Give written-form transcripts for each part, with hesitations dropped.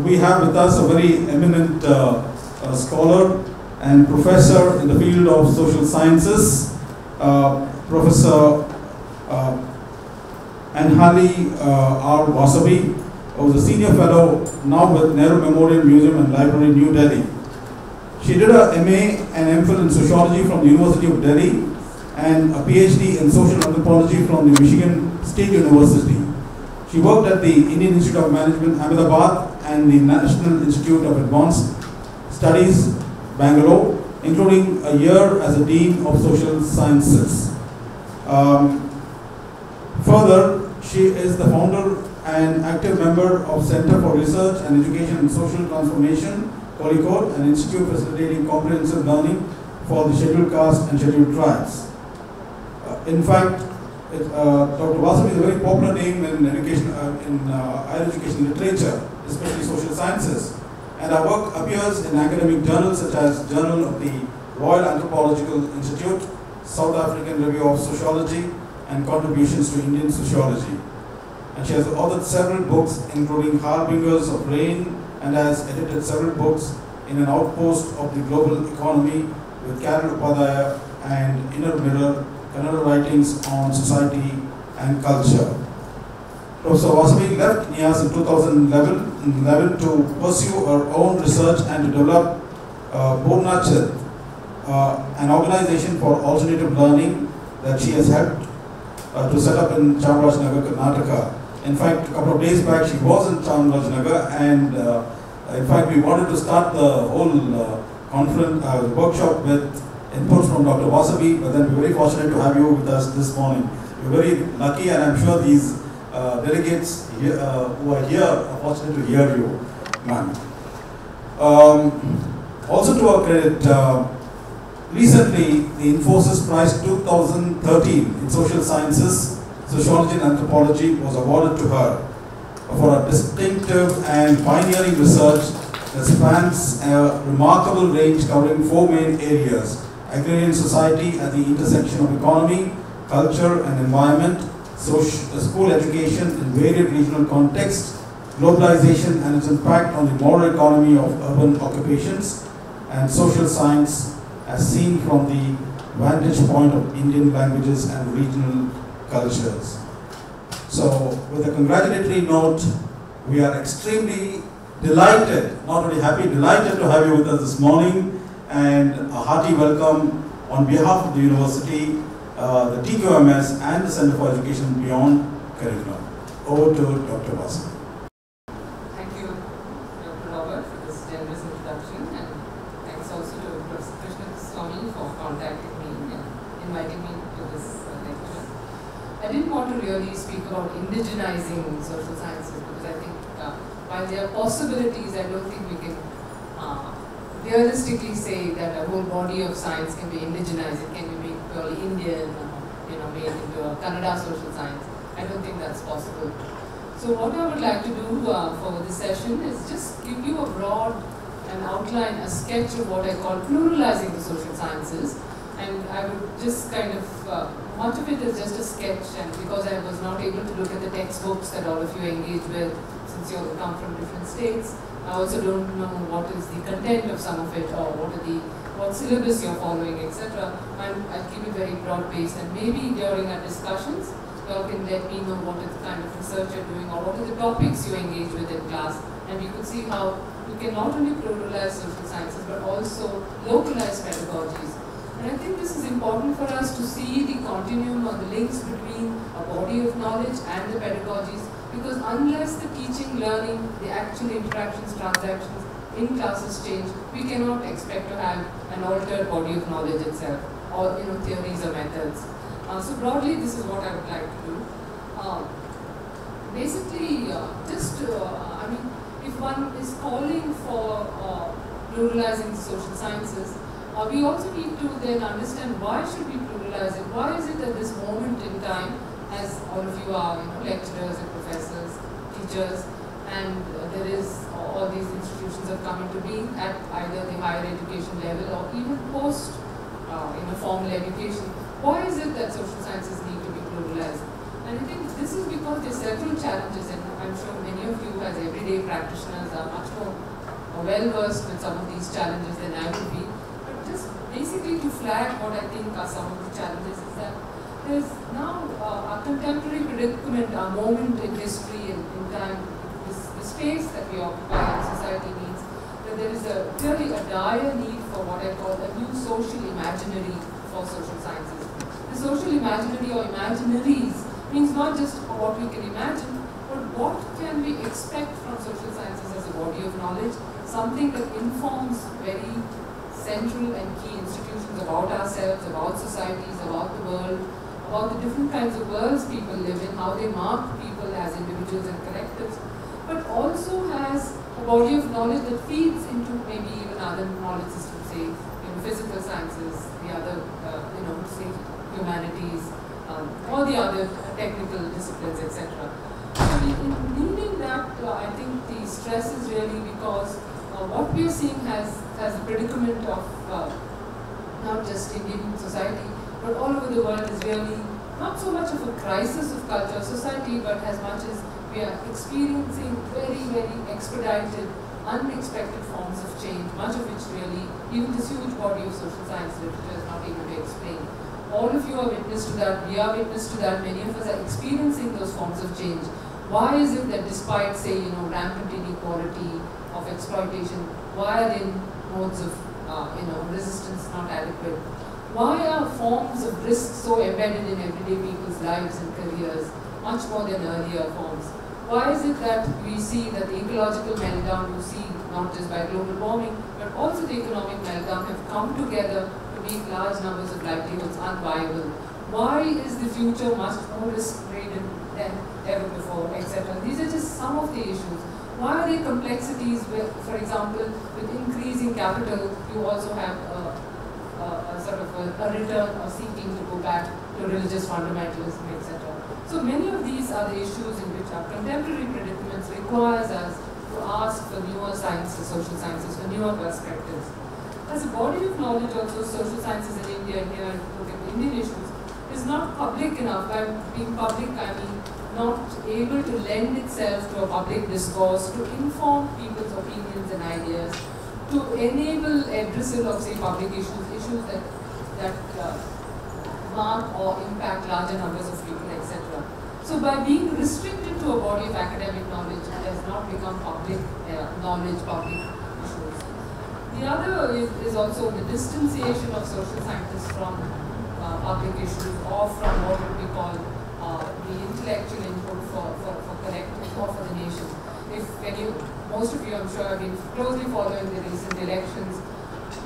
We have with us a very eminent scholar and professor in the field of social sciences, Professor Anjali R. Wasabi, who is a senior fellow now with Nehru Memorial Museum and Library, New Delhi. She did a MA and MPhil in sociology from the University of Delhi and a PhD in social anthropology from the Michigan State University. She worked at the Indian Institute of Management, Ahmedabad, and the National Institute of Advanced Studies, Bangalore, including a year as a Dean of Social Sciences. Further, she is the founder and active member of Center for Research and Education in Social Transformation, Colicode, an institute facilitating comprehensive learning for the scheduled caste and scheduled tribes. In fact, Dr. Wasabi is a very popular name in education, higher education literature, especially social sciences. And our work appears in academic journals such as Journal of the Royal Anthropological Institute, South African Review of Sociology, and Contributions to Indian Sociology. And she has authored several books, including Harbingers of Rain, and has edited several books in an outpost of the global economy with Carol Upadhyaya and Inner Mirror, Kannada writings on society and culture. Professor Wasabi left NIAS in 2011 to pursue her own research and to develop Purnachit, an organization for alternative learning that she has helped to set up in Chamarajanagar, Karnataka. In fact, a couple of days back she was in Chamarajanagar, and in fact we wanted to start the whole conference, workshop with inputs from Dr. Wasabi, but then we're very fortunate to have you with us this morning. We're very lucky, and I'm sure these delegates here, who are here are fortunate to hear you, ma'am. Also to our credit, recently the Infosys Prize 2013 in Social Sciences, Sociology and Anthropology was awarded to her for a distinctive and pioneering research that spans a remarkable range covering four main areas: agrarian society at the intersection of economy, culture and environment, school education in varied regional contexts, globalization and its impact on the moral economy of urban occupations, and social science as seen from the vantage point of Indian languages and regional cultures. So, with a congratulatory note, we are extremely delighted, not only happy, delighted to have you with us this morning, and a hearty welcome on behalf of the university, the TQMS and the Center for Education Beyond Curriculum. Over to Dr. Wasabi. Thank you, Dr. Robert, for this generous introduction, and thanks also to Professor Krishna Swami for contacting me and inviting me to this lecture. I didn't want to really speak about indigenizing social sciences because I think while there are possibilities, I don't think we can realistically say that a whole body of science can be indigenized. It can be made purely Indian, made into a Kannada social science. I don't think that's possible. So what I would like to do for this session is just give you a broad and outline, a sketch of what I call pluralizing the social sciences. And I would just kind of, much of it is just a sketch, and because I was not able to look at the textbooks that all of you engage with, since you all come from different states, I also don't know what is the content of some of it, or what syllabus you're following, etc. And I'll keep it very broad-based, and maybe during our discussions, you all can let me know what is the kind of research you're doing, or what are the topics you engage with in class, and we could see how you can not only pluralize social sciences, but also localize pedagogies. And I think this is important for us to see the continuum or the links between a body of knowledge and the pedagogies, because unless the teaching, learning, the actual interactions, transactions in classes change, we cannot expect to have an altered body of knowledge itself, or theories or methods. So broadly, this is what I would like to do. Basically, if one is calling for pluralizing the social sciences, we also need to then understand why should we pluralize it? Why is it at this moment in time, as all of you are lecturers and professors, teachers, and there is all these institutions have come into being at either the higher education level or even post formal education. Why is it that social sciences need to be pluralized? And I think this is because there are several challenges, and I'm sure many of you as everyday practitioners are much more well versed with some of these challenges than I would be. But just basically to flag what I think are some of the challenges is that there's now a contemporary predicament, a moment in history and in time, the space that we occupy in society means that there is really a dire need for what I call a new social imaginary for social sciences. The social imaginary or imaginaries means not just what we can imagine, but what can we expect from social sciences as a body of knowledge, something that informs very central and key institutions about ourselves, about societies, about the world, about the different kinds of worlds people live in, how they mark people as individuals and collectives, but also has a body of knowledge that feeds into maybe even other knowledge systems, say, physical sciences, the other, say, humanities, all the other technical disciplines, etc. So in needing that, I think the stress is really because what we are seeing has a predicament of not just Indian society, but all over the world is really not so much of a crisis of culture or society, but as much as we are experiencing very, very expedited, unexpected forms of change, much of which really, even this huge body of social science literature is not able to explain. All of you are witness to that, we are witness to that, many of us are experiencing those forms of change. Why is it that despite, say, rampant inequality, of exploitation, why are then modes of, resistance not adequate? Why are forms of risk so embedded in everyday people's lives and careers, much more than earlier forms? Why is it that we see that the ecological meltdown you see, not just by global warming, but also the economic meltdown have come together to make large numbers of livelihoods unviable? Why is the future much more risk-laden than ever before, etc.? These are just some of the issues. Why are there complexities where, for example, with increasing capital, you also have a sort of a return or seeking to go back to religious fundamentalism, etc.? So many of these are the issues in which our contemporary predicaments requires us to ask for newer sciences, social sciences, for newer perspectives. As a body of knowledge also, social sciences in India, here look at the Indian issues, is not public enough. By being public, I mean not able to lend itself to a public discourse, to inform people's opinions and ideas, to enable addressal of, say, public issues that mark or impact larger numbers of people, etc. So by being restricted to a body of academic knowledge, it has not become public knowledge, public issues. The other is also the distanciation of social scientists from public issues, or from what would be called the intellectual input for collective or for the nation. Most of you, I'm sure, have been closely following the recent elections.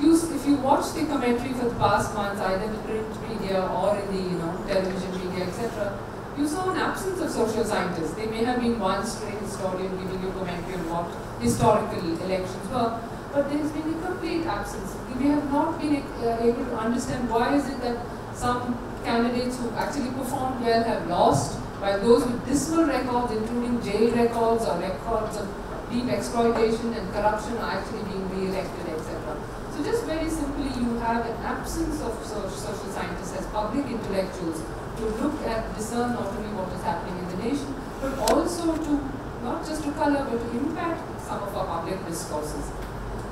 If you watch the commentary for the past months, either in the print media or in the television media, etc., you saw an absence of social scientists. They may have been one stray historian giving you commentary on what historical elections were, but there has been a complete absence. We have not been able to understand why is it that some candidates who actually performed well have lost, while those with dismal records, including jail records or records of deep exploitation and corruption, are actually being re-elected, etc. So just very simply, you have an absence of social scientists as public intellectuals to look at, discern not only what is happening in the nation, but also to, not just to color, but to impact some of our public discourses.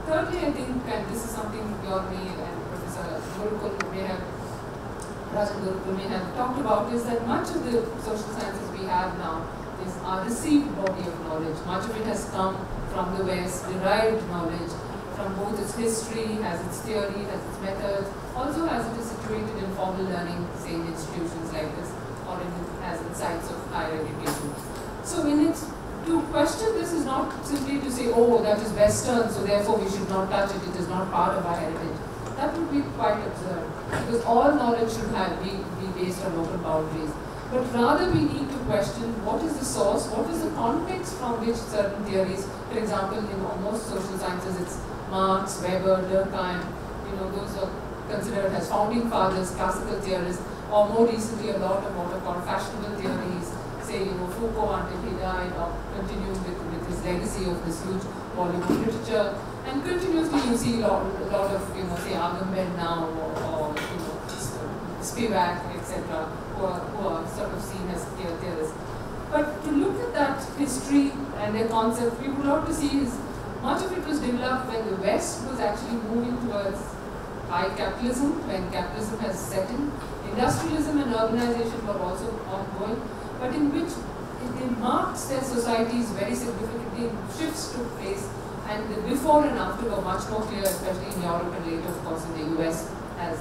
Thirdly, I think, and this is something your me and Professor Gurukul may have, Rajan Gurukul may have talked about, is that much of the social sciences we have now is our received body of knowledge. Much of it has come from the West, derived knowledge, from both its history, has its theory, has its methods, also as it is situated in formal learning, say in institutions like this, or as in sites of higher education. So to question this is not simply to say, oh, that is Western, so therefore we should not touch it, it is not part of our heritage. That would be quite absurd, because all knowledge should be based on open boundaries. But rather we need to question what is the source, what is the context from which certain theories, for example, in most social sciences, it's Marx, Weber, Durkheim, those are considered as founding fathers, classical theorists, or more recently a lot of what are called fashionable theories, say, Foucault until he died, or continuing with his legacy of this huge volume of literature. And continuously you see a lot of, say, Agamben now, or Spivak, etc., who are sort of seen as theorists. But to look at that history and their concept, we would love to see is much of it was developed when the West was actually moving towards high capitalism, when capitalism has set in. Industrialism and urbanization were also ongoing, but in which it marked their societies very significantly, shifts took place, and the before and after were much more clear, especially in Europe and later, of course, in the US, as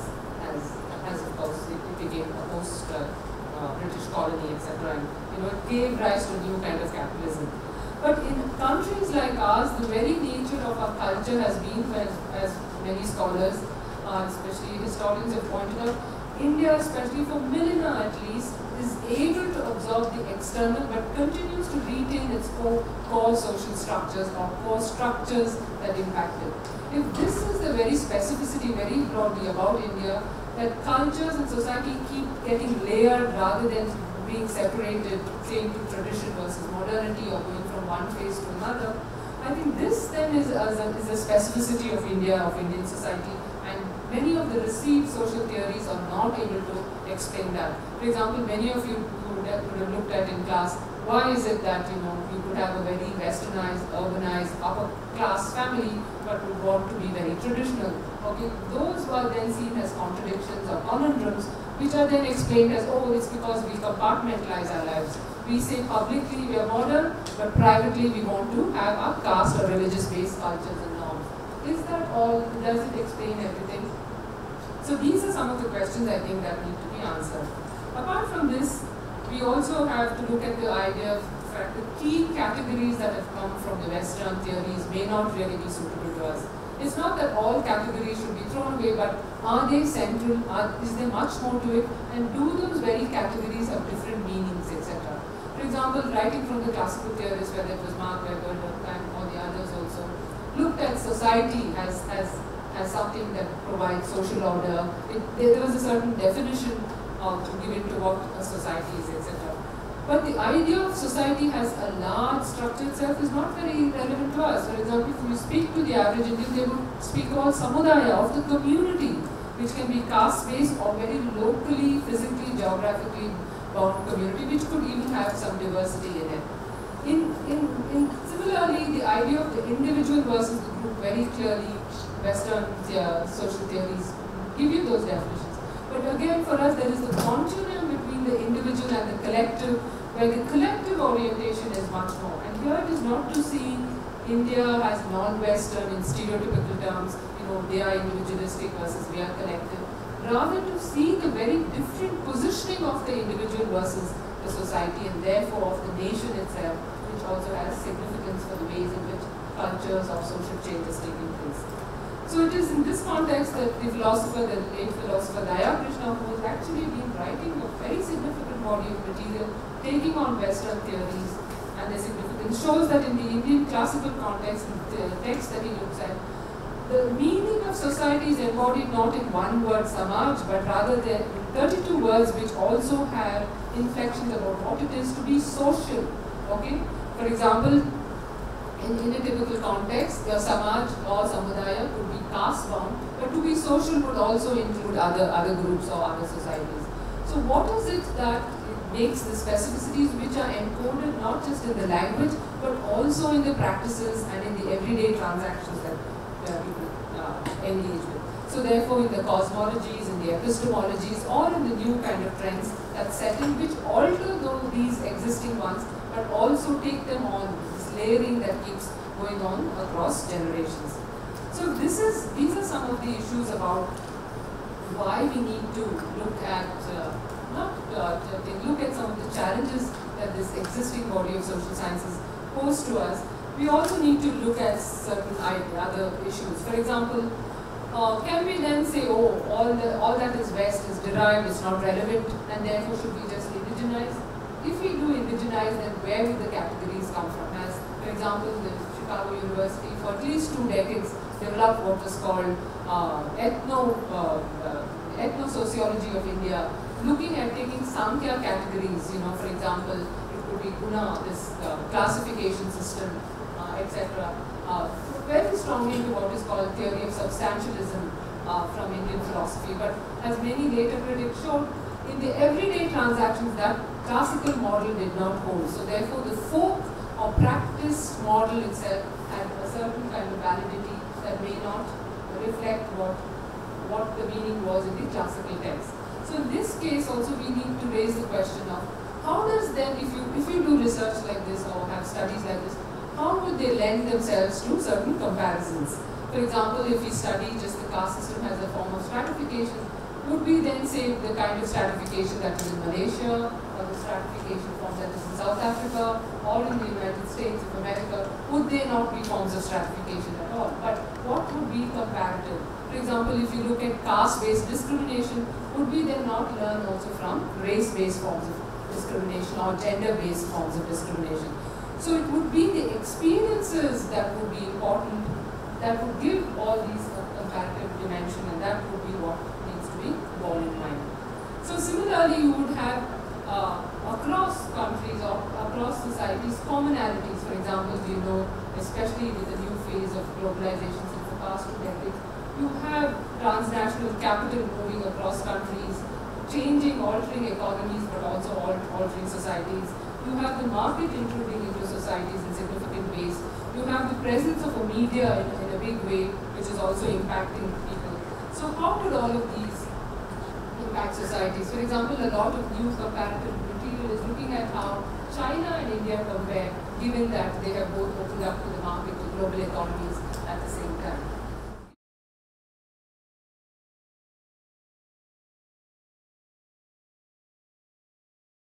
of course, it became a post-British colony, etc. And it gave rise to a new kind of capitalism. But in countries like ours, the very nature of our culture has been, as many scholars, especially historians have pointed out, India, especially for millennia at least, is able to absorb the external but continues to retain its core social structures or core structures that impact it. If this is the very specificity, very broadly about India, that cultures and society keep getting layered rather than being separated, say into tradition versus modernity or going from one phase to another, I think this then is a specificity of India, of Indian society, and many of the received social theories are not able to explain that. For example, many of you would have looked at in class, why is it that you could have a very westernized, urbanized, upper class family but would want to be very traditional? Okay, those were then seen as contradictions or conundrums, which are then explained as, oh, it's because we compartmentalize our lives. We say publicly we are modern, but privately we want to have our caste or religious-based cultures and norms. Is that all? Does it explain everything? So these are some of the questions I think that need to be answered. Apart from this, we also have to look at the idea of the fact that key categories that have come from the Western theories may not really be suitable to us. It's not that all categories should be thrown away, but are they central? Is there much more to it? And do those very categories have different meanings, etc.? For example, writing from the classical theorists, whether it was Mark Weber, Durkheim, or the others also, looked at society as something that provides social order. There was a certain definition given to what a society is, etc. But the idea of society has a large structure itself is not very relevant to us. For example, if you speak to the average Indian, they would speak about samudaya, of the community, which can be caste-based or very locally, physically, geographically bound community, which could even have some diversity in it. Similarly, the idea of the individual versus the group, very clearly, Western social theories give you those definitions. But again, for us, there is the continuum between the individual and the collective, where the collective orientation is much more. And here it is not to see India as non-Western in stereotypical terms, they are individualistic versus we are collective. Rather to see the very different positioning of the individual versus the society, and therefore of the nation itself, which also has significance for the ways in which cultures of social change is taking place. So it is in this context that the late philosopher Daya Krishna, who has actually been writing a very significant body of material, taking on Western theories and their significance, shows that in the Indian classical context, the text that he looks at, the meaning of society is embodied not in one word, samaj, but rather there are 32 words which also have inflections about what it is to be social. Okay? For example, in a typical context, the samaj or samudaya could be caste bound, but to be social would also include other groups or other societies. So what is it that makes the specificities which are encoded not just in the language, but also in the practices and in the everyday transactions that people engage with? So therefore, in the cosmologies, in the epistemologies, or in the new kind of trends that set in, which alter these existing ones, but also take them on, this layering that keeps going on across generations. So these are some of the issues about why we need to look at, look at some of the challenges that this existing body of social sciences pose to us. We also need to look at certain other issues. For example, can we then say, oh, all that is West is derived, it's not relevant, and therefore should we just indigenize? If we do indigenize, then where will the categories come from? As, for example, the Chicago University, for at least 2 decades, developed what was called ethno-sociology of India, looking at taking Sankhya categories, for example, it could be Guna, this classification system, etc. Very strongly into what is called theory of substantialism from Indian philosophy. But as many later critics showed, in the everyday transactions, that classical model did not hold. So therefore, the folk or practiced model itself had a certain kind of validity that may not reflect what the meaning was in the classical text. So in this case also we need to raise the question of how does then, if you do research like this or have studies like this, how would they lend themselves to certain comparisons? For example, if we study just the caste system as a form of stratification, would we then say the kind of stratification that is in Malaysia, or the stratification form that is in South Africa, or in the United States of America, would they not be forms of stratification at all? But what would be comparative? For example, if you look at caste-based discrimination, would we then not learn also from race-based forms of discrimination or gender-based forms of discrimination? So it would be the experiences that would be important, that would give all these comparative dimension, and that would be what needs to be borne in mind. So similarly, you would have across countries or across societies commonalities. For example, you know, especially with the new phase of globalization since the past 2 decades, you have transnational capital moving across countries, changing, altering economies, but also altering societies. You have the market intruding into societies in significant ways. You have the presence of a media in a big way, which is also impacting people. So how could all of these impact societies? For example, a lot of new comparative material is looking at how China and India compare, given that they have both opened up to the market, to global economies at the same time.